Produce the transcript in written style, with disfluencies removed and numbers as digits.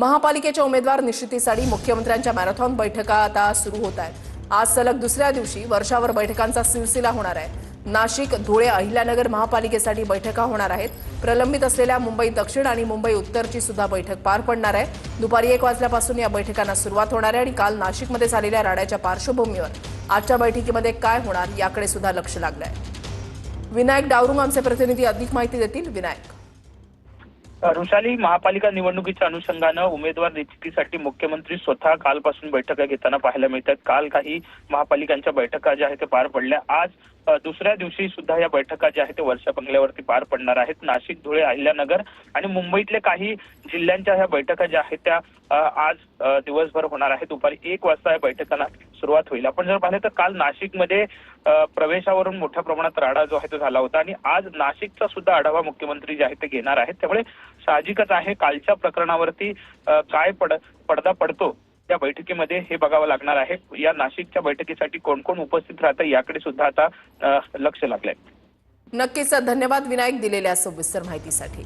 महापालिकेच्या उमेदवार निश्चितीसाठी मुख्यमंत्र्यांच्या मॅरेथॉन बैठका आता सुरू होत आहेत। आज सलग दुसऱ्या दिवशी वर्षावर बैठकांचा सिलसिला होणार आहे। नाशिक, धुळे, अहिल्यानगर महापालिकेसाठी बैठका होणार आहेत। प्रलंबित असलेल्या मुंबई दक्षिण आणि मुंबई उत्तरची सुद्धा बैठक पार पडणार आहे। दुपारी 1 वाजल्यापासून या बैठकांना सुरुवात होणार आहे आणि काल नाशिकमध्ये झालेल्या राड्याच्या पार्श्वभूमीवर आजच्या बैठकीमध्ये काय होणार याकडे सुद्धा लक्ष लागलंय। विनायक डावरुंग आमचे प्रतिनिधी अधिक माहिती देतील। विनायक, ऋषाली, महापालिका निवडणुकीच्या अनुषंगानं उमेदवार निश्चितीसाठी मुख्यमंत्री स्वतः कालपासून बैठका घेताना पाहायला मिळतात। काल काही महापालिकांच्या बैठका ज्या आहेत ते पार पडल्या। आज दुसऱ्या दिवशी सुद्धा या बैठका ज्या आहेत ते वर्षा बंगल्यावरती पार पडणार आहेत। नाशिक, धुळे, अहिल्यानगर आणि मुंबईतले काही जिल्ह्यांच्या ह्या बैठका ज्या आहेत त्या आज दिवसभर होणार आहेत। दुपारी 1 वाजता या बैठकांना सुरुवात होईल। आपण जर पाहिलं तर काल नाशिकमध्ये प्रवेशावरून मोठ्या प्रमाणात राडा जो आहे तो झाला होता आणि आज नाशिकचा सुद्धा आढावा मुख्यमंत्री जे आहेत ते घेणार आहेत। त्यामुळे साहजिकच आहे कालच्या प्रकरणावरती काय पडदा पडतो त्या बैठकीमध्ये हे बघावं लागणार आहे। या नाशिकच्या बैठकीसाठी कोण कोण उपस्थित राहतं याकडे सुद्धा आता लक्ष लागलंय। नक्कीच धन्यवाद विनायक दिलेल्या सविस्तर माहितीसाठी।